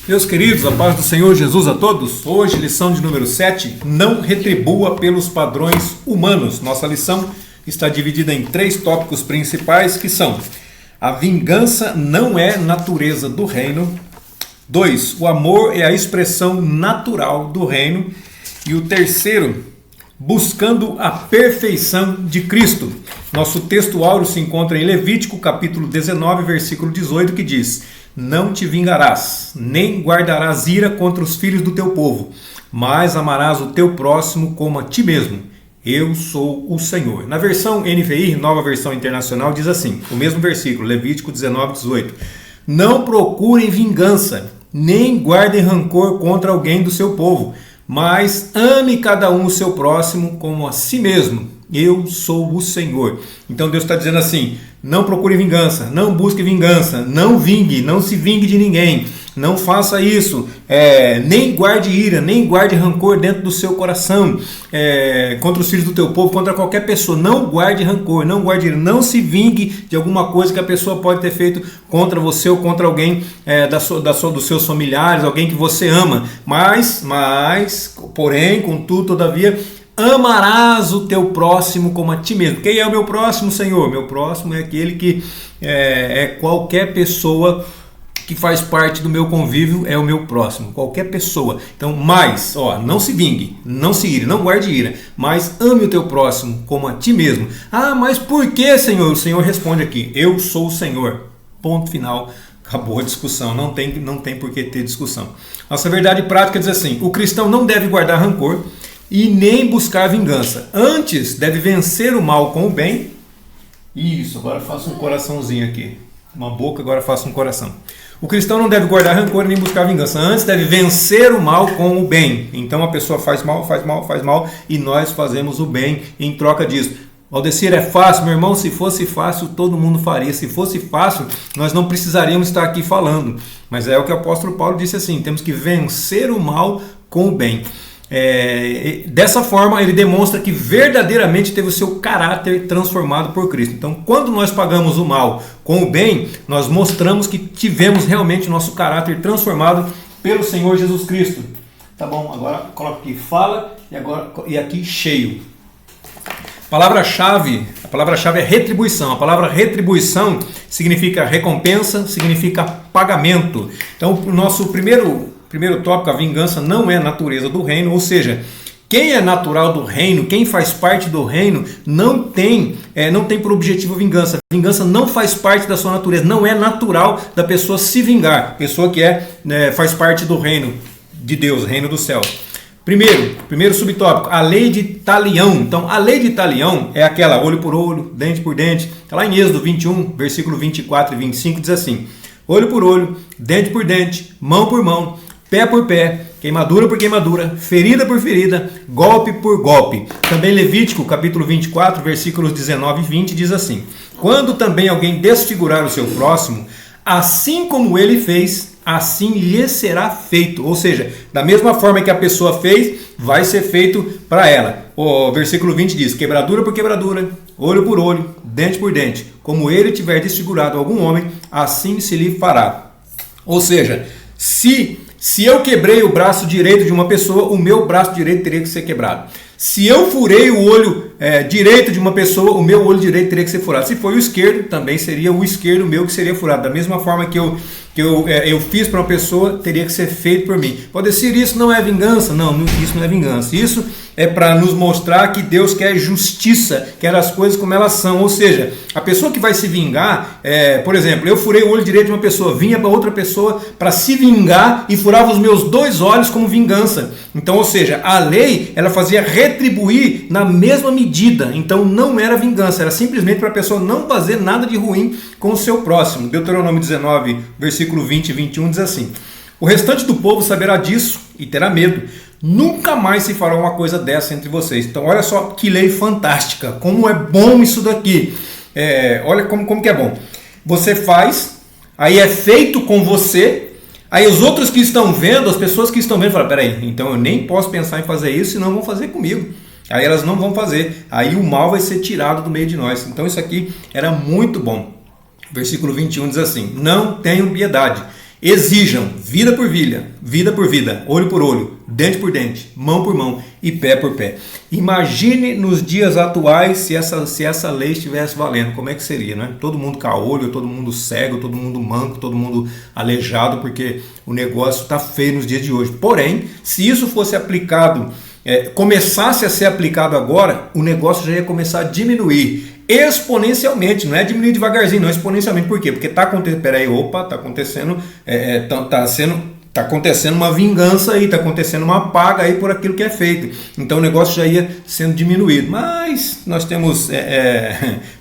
Meus queridos, a paz do Senhor Jesus a todos. Hoje, lição de número 7, não retribua pelos padrões humanos. Nossa lição está dividida em 3 tópicos principais, que são: a vingança não é natureza do reino. 2, o amor é a expressão natural do reino. E o terceiro, buscando a perfeição de Cristo. Nosso texto áureo se encontra em Levítico, capítulo 19, versículo 18, que diz: não te vingarás, nem guardarás ira contra os filhos do teu povo, mas amarás o teu próximo como a ti mesmo. Eu sou o Senhor. Na versão NVI, Nova Versão Internacional, diz assim, o mesmo versículo, Levítico 19, 18. Não procurem vingança, nem guardem rancor contra alguém do seu povo, mas ame cada um o seu próximo como a si mesmo. Eu sou o Senhor. Então Deus está dizendo assim: não procure vingança, não busque vingança, não vingue, não se vingue de ninguém, não faça isso, nem guarde ira, nem guarde rancor dentro do seu coração, contra os filhos do teu povo, contra qualquer pessoa. Não guarde rancor, não guarde ira, não se vingue de alguma coisa que a pessoa pode ter feito contra você ou contra alguém dos seus familiares, alguém que você ama. Porém, contudo, todavia, amarás o teu próximo como a ti mesmo. Quem é o meu próximo, Senhor? Meu próximo é aquele que é qualquer pessoa que faz parte do meu convívio, é o meu próximo, qualquer pessoa. Então, não se vingue, não se ire, não guarde ira, mas ame o teu próximo como a ti mesmo. Ah, mas por que, Senhor? O Senhor responde aqui: eu sou o Senhor. Ponto final. Acabou a discussão, não tem por que ter discussão. Nossa verdade prática diz assim: o cristão não deve guardar rancor e nem buscar vingança. Antes, deve vencer o mal com o bem. Isso, agora faça um coraçãozinho aqui. Uma boca, agora faça um coração. O cristão não deve guardar rancor e nem buscar vingança. Antes, deve vencer o mal com o bem. Então a pessoa faz mal, e nós fazemos o bem em troca disso. Valdecir, é fácil, meu irmão? Se fosse fácil, todo mundo faria. Se fosse fácil, nós não precisaríamos estar aqui falando. Mas é o que o apóstolo Paulo disse assim: temos que vencer o mal com o bem. Dessa forma, ele demonstra que verdadeiramente teve o seu caráter transformado por Cristo. Então, quando nós pagamos o mal com o bem, nós mostramos que tivemos realmente nosso caráter transformado pelo Senhor Jesus Cristo. Tá bom, agora coloca aqui fala e aqui cheio. A palavra-chave é retribuição. A palavra retribuição significa recompensa, significa pagamento. Então, o nosso primeiro tópico, a vingança não é natureza do reino, ou seja, quem é natural do reino, quem faz parte do reino, não tem por objetivo vingança. Vingança não faz parte da sua natureza, não é natural da pessoa se vingar. Pessoa que faz parte do reino de Deus, reino do céu. Primeiro subtópico, a lei de Talião. Então, a lei de Talião é aquela olho por olho, dente por dente. Está lá em Êxodo 21, versículo 24 e 25, diz assim: olho por olho, dente por dente, mão por mão, pé por pé, queimadura por queimadura, ferida por ferida, golpe por golpe. Também Levítico, capítulo 24, versículos 19 e 20, diz assim: quando também alguém desfigurar o seu próximo, assim como ele fez, assim lhe será feito. Ou seja, da mesma forma que a pessoa fez, vai ser feito para ela. O versículo 20 diz: quebradura por quebradura, olho por olho, dente por dente. Como ele tiver desfigurado algum homem, assim se lhe fará. Ou seja, se eu quebrei o braço direito de uma pessoa, o meu braço direito teria que ser quebrado. Se eu furei o olho direito de uma pessoa, o meu olho direito teria que ser furado. Se foi o esquerdo, também seria o esquerdo meu que seria furado. Da mesma forma que eu fiz para uma pessoa, teria que ser feito por mim. Pode ser isso não é vingança? Não, isso não é vingança. Isso é para nos mostrar que Deus quer justiça, quer as coisas como elas são. Ou seja, a pessoa que vai se vingar, por exemplo, eu furei o olho direito de uma pessoa, vinha para outra pessoa para se vingar e furava os meus 2 olhos como vingança. Então, ou seja, a lei, ela fazia retribuir na mesma medida. Então não era vingança, era simplesmente para a pessoa não fazer nada de ruim com o seu próximo. Deuteronômio 19, versículo 20 e 21 diz assim: o restante do povo saberá disso e terá medo. Nunca mais se fará uma coisa dessa entre vocês. Então olha só que lei fantástica, como é bom isso daqui. Olha como que é bom. Você faz, aí é feito com você. Aí os outros que estão vendo, as pessoas que estão vendo, falam: peraí, então eu nem posso pensar em fazer isso, senão vão fazer comigo. Aí elas não vão fazer. Aí o mal vai ser tirado do meio de nós. Então isso aqui era muito bom. Versículo 21 diz assim: não tenham piedade Exijam vida por vida, olho por olho, dente por dente, mão por mão e pé por pé. Imagine nos dias atuais se essa lei estivesse valendo, como é que seria, né? Todo mundo caolho, todo mundo cego, todo mundo manco, todo mundo aleijado, porque o negócio está feio nos dias de hoje. Porém, se isso fosse aplicado, começasse a ser aplicado agora, o negócio já ia começar a diminuir exponencialmente, não é diminuir devagarzinho, não, exponencialmente. Por quê? Porque está acontecendo, tá acontecendo uma vingança aí, está acontecendo uma paga aí por aquilo que é feito. Então o negócio já ia sendo diminuído. Mas nós temos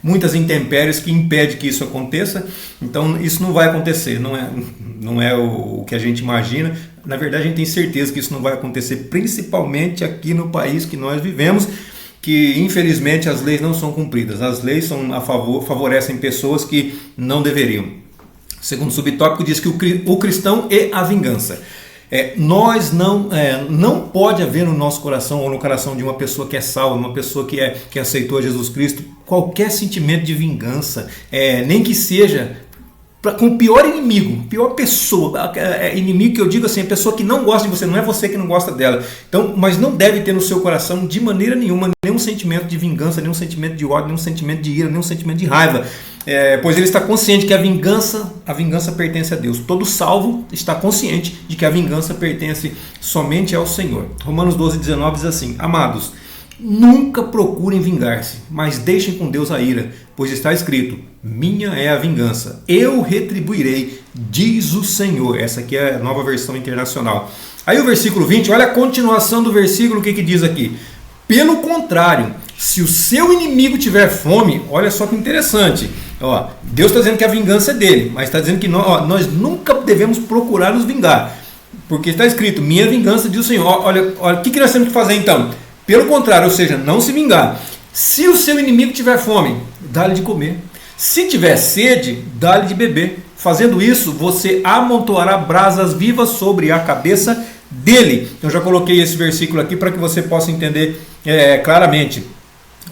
muitas intempéries que impedem que isso aconteça. Então isso não vai acontecer, não é o que a gente imagina. Na verdade, a gente tem certeza que isso não vai acontecer, principalmente aqui no país que nós vivemos, que infelizmente as leis não são cumpridas. As leis favorecem pessoas que não deveriam. O segundo subtópico diz que o cristão e a vingança. Nós não pode haver no nosso coração ou no coração de uma pessoa que é salva, uma pessoa que aceitou Jesus Cristo, qualquer sentimento de vingança, nem que seja com o pior inimigo, pior pessoa, inimigo que eu digo assim, a pessoa que não gosta de você, não é você que não gosta dela. Então, mas não deve ter no seu coração de maneira nenhuma nenhum sentimento de vingança, nenhum sentimento de ódio, nenhum sentimento de ira, nenhum sentimento de raiva, pois ele está consciente que a vingança pertence a Deus. Todo salvo está consciente de que a vingança pertence somente ao Senhor. Romanos 12:19 diz assim: amados, nunca procurem vingar-se, mas deixem com Deus a ira, pois está escrito: minha é a vingança, eu retribuirei, diz o Senhor. Essa aqui é a Nova Versão Internacional. Aí o versículo 20, olha a continuação do versículo, o que diz aqui? Pelo contrário, se o seu inimigo tiver fome, olha só que interessante, Deus está dizendo que a vingança é dele, mas está dizendo que nós nunca devemos procurar nos vingar, porque está escrito: minha vingança, diz o Senhor. Olha o que nós temos que fazer então? Pelo contrário, ou seja, não se vingar. Se o seu inimigo tiver fome, dá-lhe de comer. Se tiver sede, dá-lhe de beber. Fazendo isso, você amontoará brasas vivas sobre a cabeça dele. Eu já coloquei esse versículo aqui para que você possa entender claramente.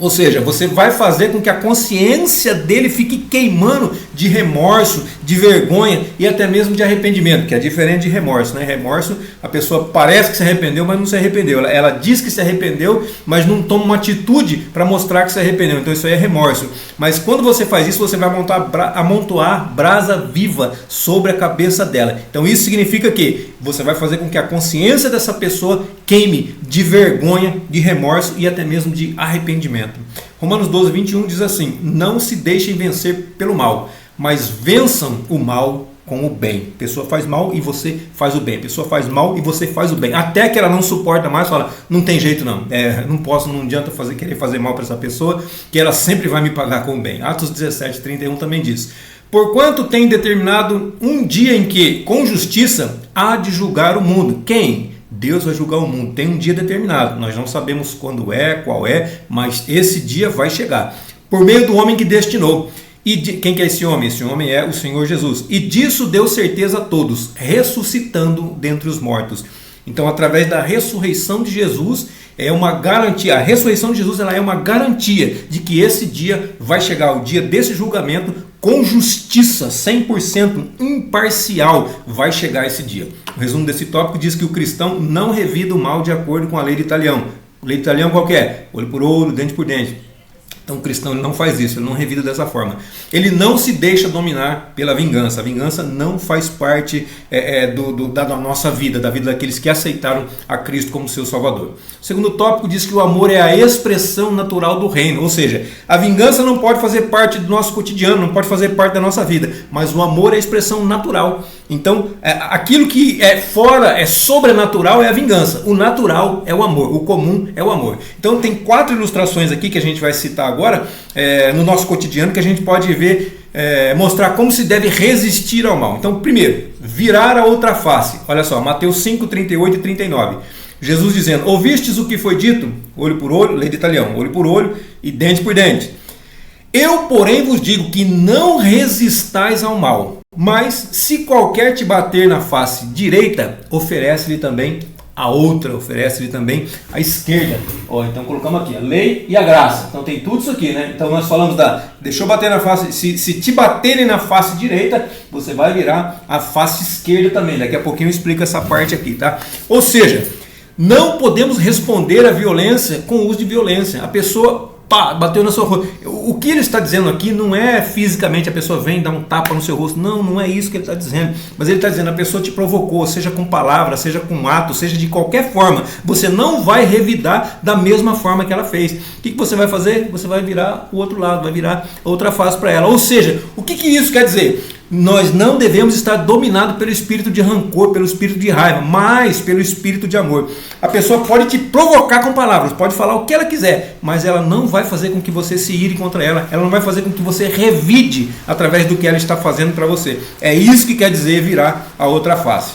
Ou seja, você vai fazer com que a consciência dele fique queimando de remorso, de vergonha e até mesmo de arrependimento, que é diferente de remorso, né? Remorso, a pessoa parece que se arrependeu, mas não se arrependeu. Ela diz que se arrependeu, mas não toma uma atitude para mostrar que se arrependeu. Então isso aí é remorso. Mas quando você faz isso, você vai amontoar brasa viva sobre a cabeça dela. Então isso significa que você vai fazer com que a consciência dessa pessoa queime de vergonha, de remorso e até mesmo de arrependimento. Romanos 12:21 diz assim: não se deixem vencer pelo mal, mas vençam o mal com o bem. A pessoa faz mal e você faz o bem. A pessoa faz mal e você faz o bem. Até que ela não suporta mais, fala: não tem jeito não. Não adianta querer fazer mal para essa pessoa, que ela sempre vai me pagar com o bem. Atos 17:31 também diz: porquanto tem determinado um dia em que, com justiça, há de julgar o mundo. Quem? Deus vai julgar o mundo. Tem um dia determinado. Nós não sabemos quando qual mas esse dia vai chegar. Por meio do homem que destinou. Quem que é esse homem? Esse homem é o Senhor Jesus. E disso deu certeza a todos, ressuscitando dentre os mortos. Então, através da ressurreição de Jesus, é uma garantia. A ressurreição de Jesus é uma garantia de que esse dia vai chegar, o dia desse julgamento, com justiça 100% imparcial, vai chegar esse dia. O resumo desse tópico diz que o cristão não revida o mal de acordo com a lei de Italião. A lei de Italião qual que é? Olho por olho, dente por dente. Então o cristão ele não faz isso, ele não revida dessa forma. Ele não se deixa dominar pela vingança. A vingança não faz parte da nossa vida, da vida daqueles que aceitaram a Cristo como seu Salvador. O segundo tópico diz que o amor é a expressão natural do reino. Ou seja, a vingança não pode fazer parte do nosso cotidiano, não pode fazer parte da nossa vida. Mas o amor é a expressão natural. Então, aquilo que é fora, é sobrenatural, é a vingança. O natural é o amor, o comum é o amor. Então tem 4 ilustrações aqui que a gente vai citar agora no nosso cotidiano, que a gente pode ver, mostrar como se deve resistir ao mal. Então, primeiro, virar a outra face. Olha só, Mateus 5, 38 e 39. Jesus dizendo: ouvistes o que foi dito? Olho por olho, lei de Italião, olho por olho e dente por dente. Eu, porém, vos digo que não resistais ao mal, mas se qualquer te bater na face direita, oferece-lhe também a outra, oferece-lhe também a esquerda. Ó, então colocamos aqui a lei e a graça. Então tem tudo isso aqui, né? Então nós falamos deixa eu bater na face, se te baterem na face direita, você vai virar a face esquerda também. Daqui a pouquinho eu explico essa parte aqui, tá? Ou seja, não podemos responder à violência com o uso de violência. A pessoa bateu na sua rosto. O que ele está dizendo aqui não é fisicamente a pessoa vem dar um tapa no seu rosto. Não, não é isso que ele está dizendo. Mas ele está dizendo, a pessoa te provocou, seja com palavra, seja com ato, seja de qualquer forma. Você não vai revidar da mesma forma que ela fez. O que você vai fazer? Você vai virar o outro lado, vai virar outra face para ela. Ou seja, o que isso quer dizer? Nós não devemos estar dominados pelo espírito de rancor, pelo espírito de raiva, mas pelo espírito de amor. A pessoa pode te provocar com palavras, pode falar o que ela quiser, mas ela não vai fazer com que você se ire contra ela, ela não vai fazer com que você revide através do que ela está fazendo para você. É isso que quer dizer virar a outra face.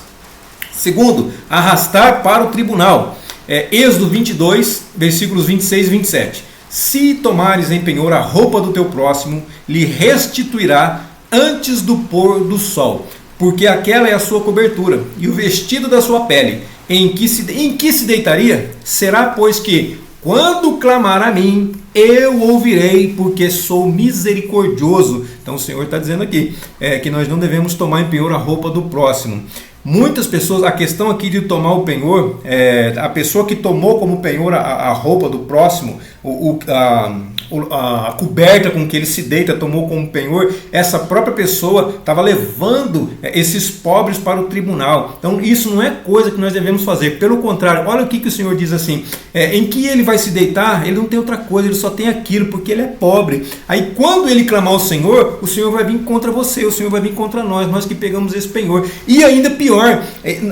Segundo, arrastar para o tribunal. Êxodo 22, versículos 26 e 27. Se tomares em penhor a roupa do teu próximo, lhe restituirá antes do pôr do sol, porque aquela é a sua cobertura, e o vestido da sua pele, em que se deitaria, será, pois que, quando clamar a mim, eu ouvirei, porque sou misericordioso. Então o Senhor está dizendo aqui, que nós não devemos tomar em penhor a roupa do próximo. Muitas pessoas, a questão aqui de tomar o penhor, a pessoa que tomou como penhor a roupa do próximo, a coberta com que ele se deita, tomou como penhor, essa própria pessoa estava levando esses pobres para o tribunal. Então isso não é coisa que nós devemos fazer, pelo contrário, olha o que o Senhor diz assim, em que ele vai se deitar, ele não tem outra coisa, ele só tem aquilo, porque ele é pobre. Aí quando ele clamar ao Senhor, o Senhor vai vir contra você, o Senhor vai vir contra nós que pegamos esse penhor. E ainda pior,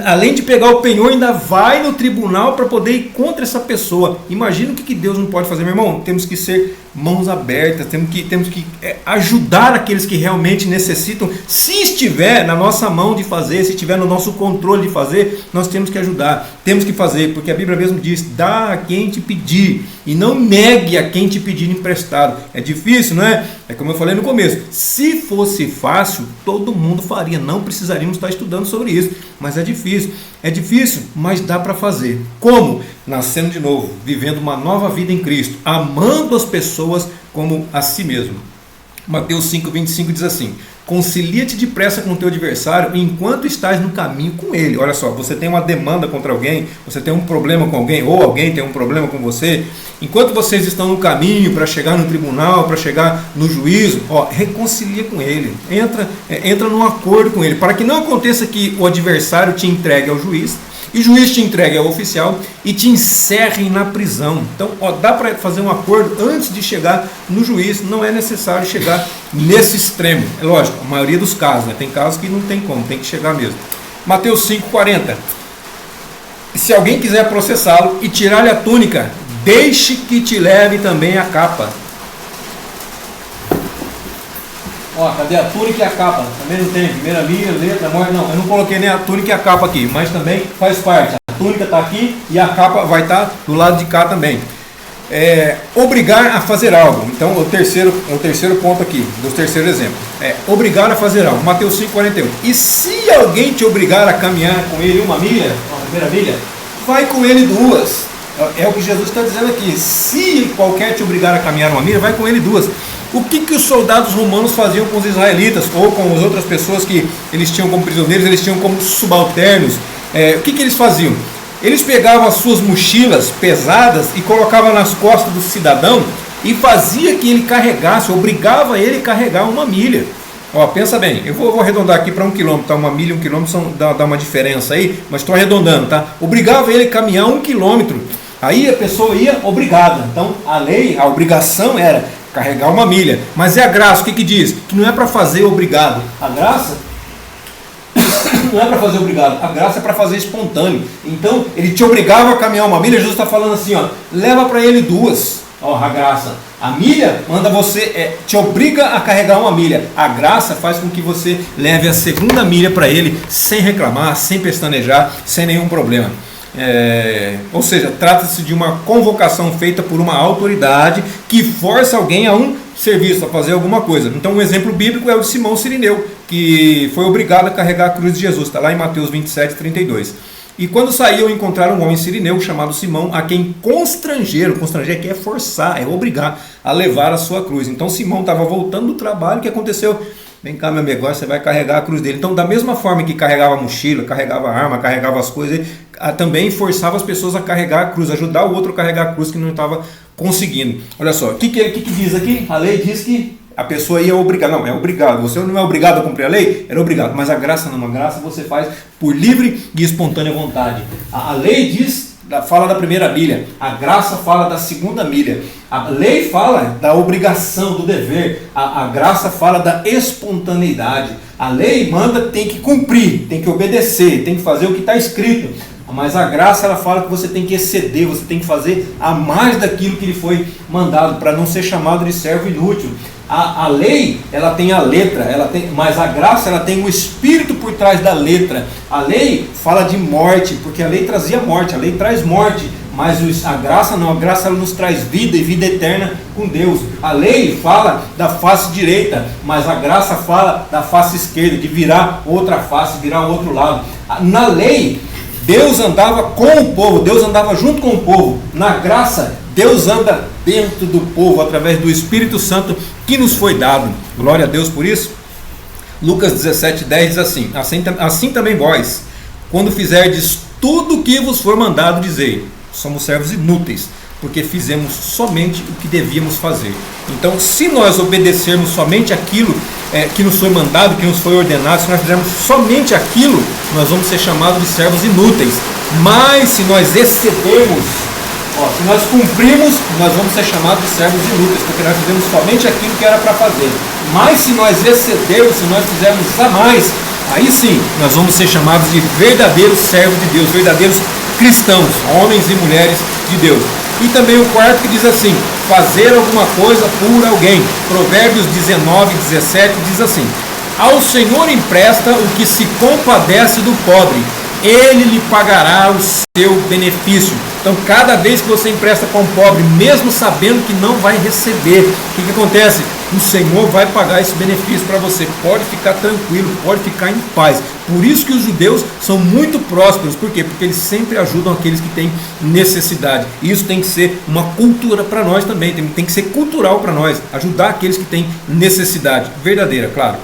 além de pegar o penhor, ainda vai no tribunal para poder ir contra essa pessoa. Imagina o que Deus não pode fazer, meu irmão. Temos que ser mãos abertas, temos que ajudar aqueles que realmente necessitam. Se estiver na nossa mão de fazer, se estiver no nosso controle de fazer, nós temos que ajudar, temos que fazer, porque a Bíblia mesmo diz, dá a quem te pedir, e não negue a quem te pedir emprestado. É difícil, não é? É como eu falei no começo, se fosse fácil, todo mundo faria, não precisaríamos estar estudando sobre isso, mas é difícil, mas dá para fazer. Como? Nascendo de novo, vivendo uma nova vida em Cristo, amando as pessoas como a si mesmo. Mateus 5,25 diz assim, concilia-te depressa com o teu adversário enquanto estás no caminho com ele. Olha só, você tem uma demanda contra alguém, você tem um problema com alguém, ou alguém tem um problema com você, enquanto vocês estão no caminho para chegar no tribunal, para chegar no juízo, reconcilia com ele, entra num acordo com ele, para que não aconteça que o adversário te entregue ao juiz, e o juiz te entregue ao oficial e te encerrem na prisão. Então, dá para fazer um acordo antes de chegar no juiz, não é necessário chegar nesse extremo. É lógico, a maioria dos casos, né? Tem casos que não tem como, tem que chegar mesmo. Mateus 5,40. Se alguém quiser processá-lo e tirar-lhe a túnica, deixe que te leve também a capa. Cadê a túnica e a capa? Também não tem, primeira linha, letra, morte, não. Eu não coloquei nem a túnica e a capa aqui, mas também faz parte. A túnica está aqui e a capa vai estar do lado de cá também. Obrigar a fazer algo. Então, o terceiro ponto aqui, do terceiro exemplo. Obrigar a fazer algo. Mateus 5,41. E se alguém te obrigar a caminhar com ele uma milha, a primeira milha, vai com ele 2. É o que Jesus está dizendo aqui. Se qualquer te obrigar a caminhar uma milha, vai com ele 2. O que os soldados romanos faziam com os israelitas ou com as outras pessoas que eles tinham como prisioneiros, eles tinham como subalternos? O que eles faziam? Eles pegavam as suas mochilas pesadas e colocavam nas costas do cidadão e fazia que ele carregasse, obrigava ele a carregar uma milha. Pensa bem, eu vou arredondar aqui para 1 quilômetro, tá? Uma milha e 1 quilômetro dá uma diferença aí, mas estou arredondando, tá? Obrigava ele a caminhar 1 quilômetro, aí a pessoa ia obrigada. Então a obrigação era carregar uma milha, mas a graça, o que diz? Que não é para fazer obrigado, a graça não é para fazer obrigado, a graça é para fazer espontâneo. Então ele te obrigava a caminhar uma milha, Jesus está falando assim, leva para ele 2, a graça. A milha manda você, te obriga a carregar uma milha. A graça faz com que você leve a segunda milha para ele, sem reclamar, sem pestanejar, sem nenhum problema. Ou seja, trata-se de uma convocação feita por uma autoridade que força alguém a um serviço, a fazer alguma coisa. Então um exemplo bíblico é o de Simão Cirineu, que foi obrigado a carregar a cruz de Jesus, está lá em Mateus 27, 32. E quando saíam, encontraram um homem sirineu chamado Simão, a quem constrangeram aqui é forçar, é obrigar a levar a sua cruz. Então Simão estava voltando do trabalho, o que aconteceu? Vem cá, meu amigo, agora você vai carregar a cruz dele. Então, da mesma forma que carregava a mochila, carregava a arma, carregava as coisas, ele também forçava as pessoas a carregar a cruz, ajudar o outro a carregar a cruz que não estava conseguindo. Olha só, o que diz aqui? A lei diz que a pessoa ia obrigar. Não, é obrigado. Você não é obrigado a cumprir a lei? Era obrigado. Mas a graça não. A graça você faz por livre e espontânea vontade. A lei fala da primeira milha. A graça fala da segunda milha. A lei fala da obrigação, do dever. A graça fala da espontaneidade. A lei manda, tem que cumprir, tem que obedecer, tem que fazer o que está escrito. Mas a graça, ela fala que você tem que exceder, você tem que fazer a mais daquilo que lhe foi mandado, para não ser chamado de servo inútil. A lei, ela tem a letra, mas a graça, ela tem o espírito por trás da letra. A lei fala de morte, porque a lei trazia morte, a lei traz morte. Mas a graça não, a graça ela nos traz vida e vida eterna com Deus. A lei fala da face direita, mas a graça fala da face esquerda, de virar outra face, virar outro lado. Na lei, Deus andava com o povo, Deus andava junto com o povo. Na graça, Deus anda dentro do povo, através do Espírito Santo que nos foi dado. Glória a Deus por isso. Lucas 17:10 diz assim: assim também vós, quando fizerdes tudo o que vos for mandado, dizei, somos servos inúteis, porque fizemos somente o que devíamos fazer. Então, se nós obedecermos somente aquilo que nos foi mandado, que nos foi ordenado, se nós fizermos somente aquilo, nós vamos ser chamados de servos inúteis. Mas se nós excedermos, se nós cumprirmos, nós vamos ser chamados de servos inúteis, porque nós fizemos somente aquilo que era para fazer. Mas se nós excedermos, se nós fizermos a mais, aí sim, nós vamos ser chamados de verdadeiros servos de Deus, verdadeiros cristãos, homens e mulheres de Deus. E também o quarto que diz assim: fazer alguma coisa por alguém. Provérbios 19:17 diz assim: ao Senhor empresta o que se compadece do pobre, Ele lhe pagará o seu benefício. Então, cada vez que você empresta para um pobre, mesmo sabendo que não vai receber, o que acontece? O Senhor vai pagar esse benefício para você. Pode ficar tranquilo, pode ficar em paz. Por isso que os judeus são muito prósperos. Por quê? Porque eles sempre ajudam aqueles que têm necessidade. E isso tem que ser uma cultura para nós também. Tem que ser cultural para nós. Ajudar aqueles que têm necessidade. Verdadeira, claro.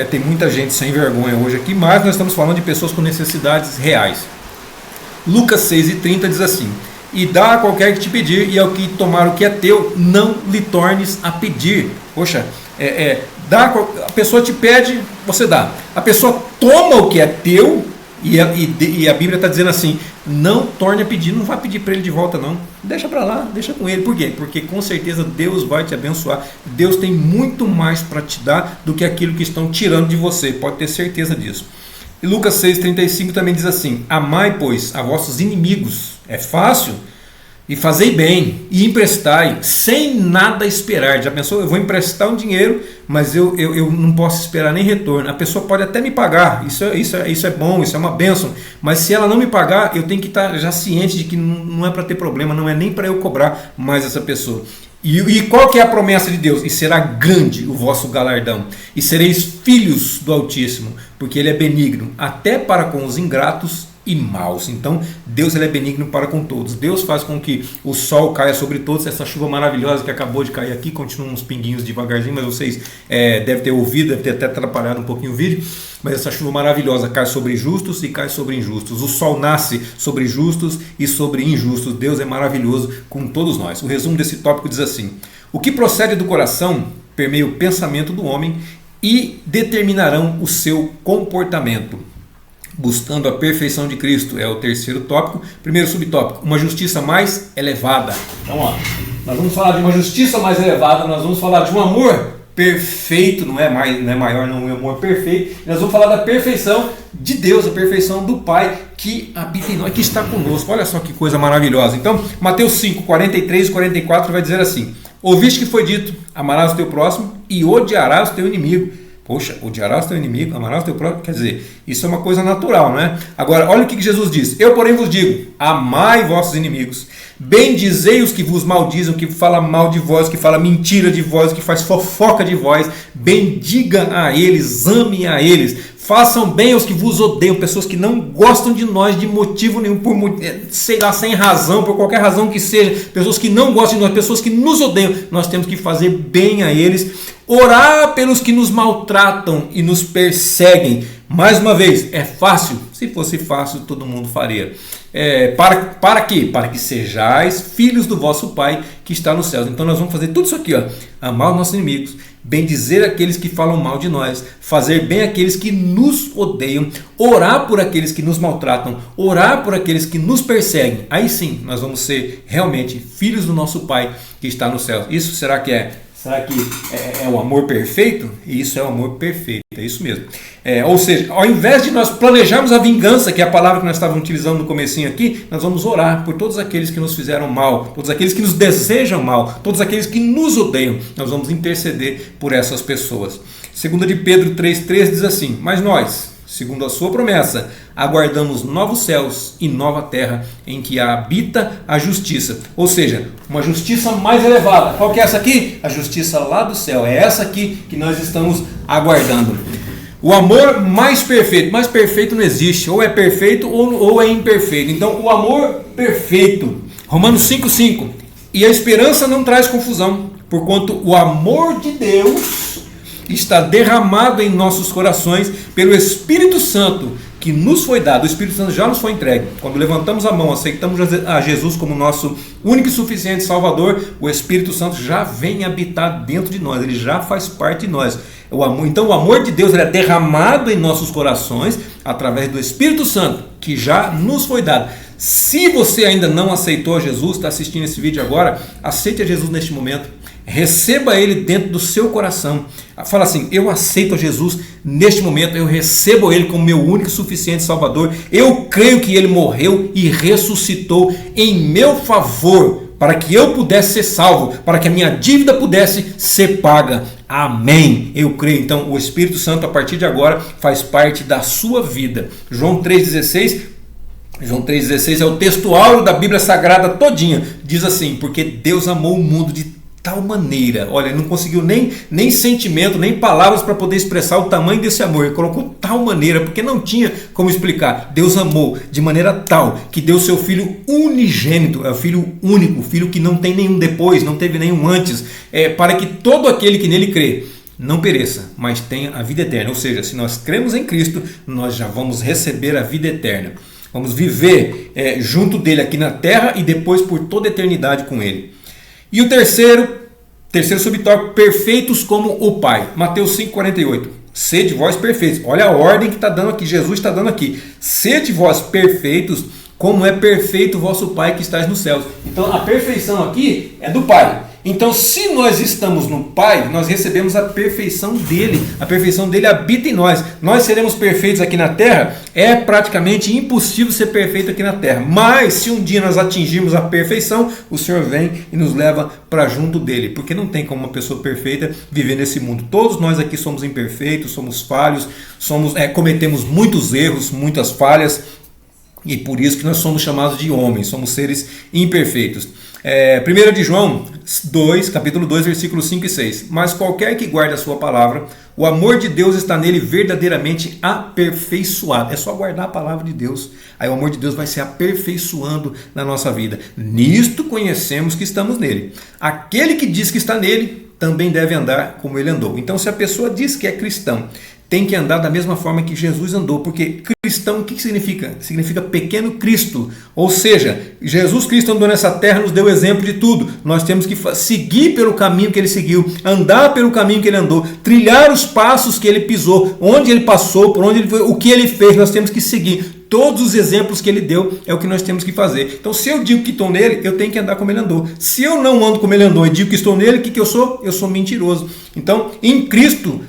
Tem muita gente sem vergonha hoje aqui, mas nós estamos falando de pessoas com necessidades reais. Lucas 6:30 diz assim: e dá a qualquer que te pedir, e ao que tomar o que é teu, não lhe tornes a pedir. Poxa, a pessoa te pede, você dá. A pessoa toma o que é teu, e a Bíblia está dizendo assim: não torne a pedir, não vai pedir para ele de volta não, deixa para lá, deixa com ele. Por quê? Porque com certeza Deus vai te abençoar. Deus tem muito mais para te dar do que aquilo que estão tirando de você, pode ter certeza disso. E Lucas 6:35 também diz assim: amai, pois, a vossos inimigos. É fácil? E fazei bem, e emprestai, sem nada esperar. Já pensou? Eu vou emprestar um dinheiro, mas eu não posso esperar nem retorno. A pessoa pode até me pagar, isso é bom, isso é uma bênção. Mas se ela não me pagar, eu tenho que estar já ciente de que não é para ter problema, não é nem para eu cobrar mais essa pessoa. E qual que é a promessa de Deus? E será grande o vosso galardão, e sereis filhos do Altíssimo, porque Ele é benigno, até para com os ingratos e maus. Então Deus ele é benigno para com todos. Deus faz com que o sol caia sobre todos. Essa chuva maravilhosa que acabou de cair aqui, continuam uns pinguinhos devagarzinho, mas vocês devem ter ouvido, deve ter até atrapalhado um pouquinho o vídeo. Mas essa chuva maravilhosa cai sobre justos e cai sobre injustos. O sol nasce sobre justos e sobre injustos. Deus é maravilhoso com todos nós. O resumo desse tópico diz assim: o que procede do coração permeia o pensamento do homem e determinarão o seu comportamento. Buscando a perfeição de Cristo é o terceiro tópico. Primeiro subtópico: uma justiça mais elevada. Então, nós vamos falar de uma justiça mais elevada. Nós vamos falar de um amor perfeito, não é maior, não é um amor perfeito. Nós vamos falar da perfeição de Deus, a perfeição do Pai que habita em nós, que está conosco. Olha só que coisa maravilhosa. Então, Mateus 5:43 e 44 vai dizer assim: ouviste que foi dito, amarás o teu próximo e odiarás o teu inimigo. Poxa, odiarás o teu inimigo, amarás o teu próximo, quer dizer, isso é uma coisa natural, não é? Agora, olha o que Jesus diz: eu, porém, vos digo, amai vossos inimigos, bendizei os que vos maldizem, que fala mal de vós, que fala mentira de vós, que faz fofoca de vós, bendiga a eles, ame a eles, Façam bem aos que vos odeiam, pessoas que não gostam de nós de motivo nenhum, sei lá, sem razão, por qualquer razão que seja, pessoas que não gostam de nós, pessoas que nos odeiam. Nós temos que fazer bem a eles, orar pelos que nos maltratam e nos perseguem. Mais uma vez, é fácil? Se fosse fácil, todo mundo faria. Para quê? Para que sejais filhos do vosso Pai que está nos céus. Então nós vamos fazer tudo isso aqui, ó. Amar os nossos inimigos, bendizer aqueles que falam mal de nós, fazer bem aqueles que nos odeiam, orar por aqueles que nos maltratam, orar por aqueles que nos perseguem. Aí sim, nós vamos ser realmente filhos do nosso Pai que está nos céus. Isso será que é o amor perfeito? E isso é o amor perfeito, é isso mesmo. Ou seja, ao invés de nós planejarmos a vingança, que é a palavra que nós estávamos utilizando no comecinho aqui, nós vamos orar por todos aqueles que nos fizeram mal, todos aqueles que nos desejam mal, todos aqueles que nos odeiam. Nós vamos interceder por essas pessoas. 2 de Pedro 3,3 diz assim: mas nós, segundo a sua promessa, aguardamos novos céus e nova terra em que habita a justiça. Ou seja, uma justiça mais elevada. Qual que é essa aqui? A justiça lá do céu. É essa aqui que nós estamos aguardando. O amor mais perfeito não existe. Ou é perfeito ou é imperfeito. Então, o amor perfeito. Romanos 5,5. E a esperança não traz confusão, porquanto o amor de Deus está derramado em nossos corações pelo Espírito Santo que nos foi dado. O Espírito Santo já nos foi entregue. Quando levantamos a mão, aceitamos a Jesus como nosso único e suficiente Salvador, o Espírito Santo já vem habitar dentro de nós, ele já faz parte de nós. Então o amor de Deus é derramado em nossos corações através do Espírito Santo que já nos foi dado. Se você ainda não aceitou Jesus, está assistindo esse vídeo agora, aceite a Jesus neste momento. Receba Ele dentro do seu coração. Fala assim: eu aceito a Jesus neste momento, eu recebo Ele como meu único e suficiente Salvador. Eu creio que Ele morreu e ressuscitou em meu favor, para que eu pudesse ser salvo, para que a minha dívida pudesse ser paga. Amém. Eu creio. Então o Espírito Santo a partir de agora faz parte da sua vida. João 3,16 é o texto áureo da Bíblia Sagrada todinha. Diz assim: porque Deus amou o mundo de tal maneira, olha, ele não conseguiu nem sentimento, nem palavras para poder expressar o tamanho desse amor. Ele colocou tal maneira, porque não tinha como explicar. Deus amou de maneira tal que deu seu Filho unigênito, é o Filho único, o Filho que não tem nenhum depois, não teve nenhum antes, para que todo aquele que nele crê não pereça, mas tenha a vida eterna. Ou seja, se nós cremos em Cristo, nós já vamos receber a vida eterna. Vamos viver junto dele aqui na terra e depois por toda a eternidade com ele. E o terceiro subtópico: perfeitos como o Pai. Mateus 5,48. Sede vós perfeitos. Olha a ordem que está dando aqui, Jesus está dando aqui. Sede vós perfeitos, como é perfeito o vosso Pai que estás nos céus. Então a perfeição aqui é do Pai. Então, se nós estamos no Pai, nós recebemos a perfeição dele. A perfeição dele habita em nós. Nós seremos perfeitos aqui na terra? É praticamente impossível ser perfeito aqui na terra. Mas, se um dia nós atingirmos a perfeição, o Senhor vem e nos leva para junto dele. Porque não tem como uma pessoa perfeita viver nesse mundo. Todos nós aqui somos imperfeitos, somos falhos, cometemos muitos erros, muitas falhas. E por isso que nós somos chamados de homens, somos seres imperfeitos. 1 de João 2, capítulo 2, versículos 5 e 6. Mas qualquer que guarde a sua palavra, o amor de Deus está nele verdadeiramente aperfeiçoado. É só guardar a palavra de Deus. Aí o amor de Deus vai se aperfeiçoando na nossa vida. Nisto conhecemos que estamos nele. Aquele que diz que está nele, também deve andar como ele andou. Então, se a pessoa diz que é cristão, tem que andar da mesma forma que Jesus andou, porque cristão, o que significa? Significa pequeno Cristo, ou seja, Jesus Cristo andou nessa terra, nos deu exemplo de tudo. Nós temos que seguir pelo caminho que ele seguiu, andar pelo caminho que ele andou, trilhar os passos que ele pisou, onde ele passou, por onde ele foi, o que ele fez, nós temos que seguir. Todos os exemplos que ele deu é o que nós temos que fazer. Então, se eu digo que estou nele, eu tenho que andar como ele andou. Se eu não ando como ele andou e digo que estou nele, o que eu sou? Eu sou mentiroso. Então, em Cristo,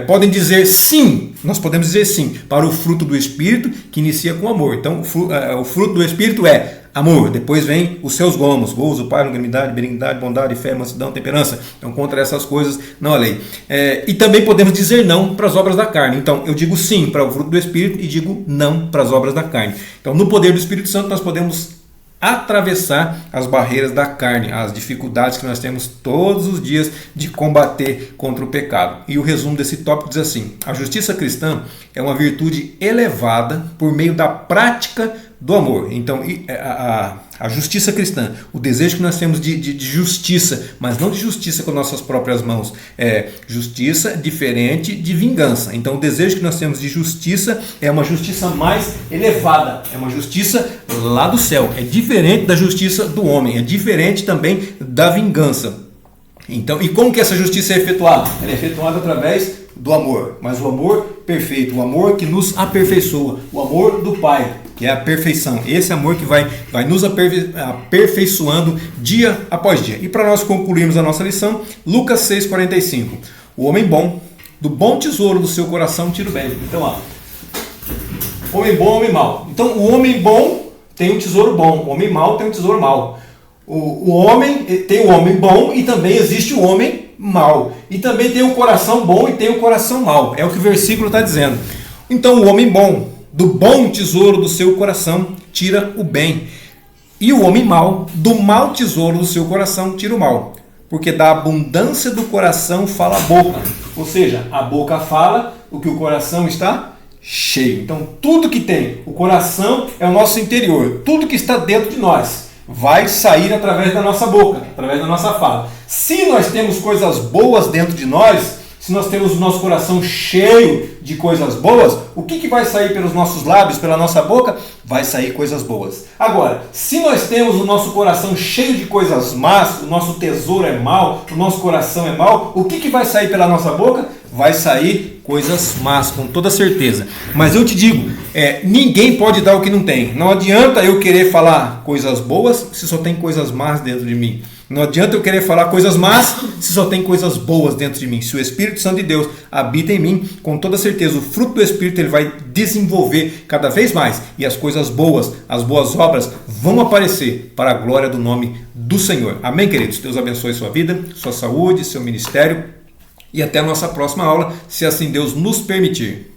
podem dizer sim, nós podemos dizer sim, para o fruto do Espírito, que inicia com amor. Então, o fruto do Espírito é amor, depois vem os seus gomos, gozo, paz, longanimidade, benignidade, bondade, fé, mansidão, temperança. Então, contra essas coisas não há lei. E também podemos dizer não para as obras da carne. Então, eu digo sim para o fruto do Espírito e digo não para as obras da carne. Então, no poder do Espírito Santo, nós podemos atravessar as barreiras da carne, as dificuldades que nós temos todos os dias de combater contra o pecado. E o resumo desse tópico diz assim: a justiça cristã é uma virtude elevada por meio da prática do amor. Então, a justiça cristã, o desejo que nós temos de justiça, mas não de justiça com nossas próprias mãos, é justiça diferente de vingança. Então, o desejo que nós temos de justiça é uma justiça mais elevada, é uma justiça lá do céu, é diferente da justiça do homem, é diferente também da vingança. Então, e como que essa justiça é efetuada? Ela é efetuada através do amor, mas o amor perfeito, o amor que nos aperfeiçoa, o amor do Pai, que é a perfeição. Esse amor que vai nos aperfeiçoando dia após dia. E para nós concluirmos a nossa lição, Lucas 6,45. O homem bom, do bom tesouro do seu coração tira o bem. Então, homem bom, homem mau. Então, o homem bom tem um tesouro bom, o homem mau tem um tesouro mau. O homem tem o homem bom e também existe o homem mau. E também tem o coração bom e tem o coração mau. É o que o versículo está dizendo. Então, o homem bom, do bom tesouro do seu coração, tira o bem. E o homem mau, do mau tesouro do seu coração, tira o mal. Porque da abundância do coração fala a boca. Ou seja, a boca fala o que o coração está cheio. Então, tudo que tem, o coração é o nosso interior. Tudo que está dentro de nós vai sair através da nossa boca, através da nossa fala. Se nós temos coisas boas dentro de nós, se nós temos o nosso coração cheio de coisas boas, o que vai sair pelos nossos lábios, pela nossa boca? Vai sair coisas boas. Agora, se nós temos o nosso coração cheio de coisas más, o nosso tesouro é mau, o nosso coração é mau, o que vai sair pela nossa boca? Vai sair coisas más, com toda certeza. Mas eu te digo, ninguém pode dar o que não tem. Não adianta eu querer falar coisas boas se só tem coisas más dentro de mim. Não adianta eu querer falar coisas más se só tem coisas boas dentro de mim. Se o Espírito Santo de Deus habita em mim, com toda certeza o fruto do Espírito ele vai desenvolver cada vez mais. E as coisas boas, as boas obras vão aparecer para a glória do nome do Senhor. Amém, queridos? Deus abençoe sua vida, sua saúde, seu ministério. E até a nossa próxima aula, se assim Deus nos permitir.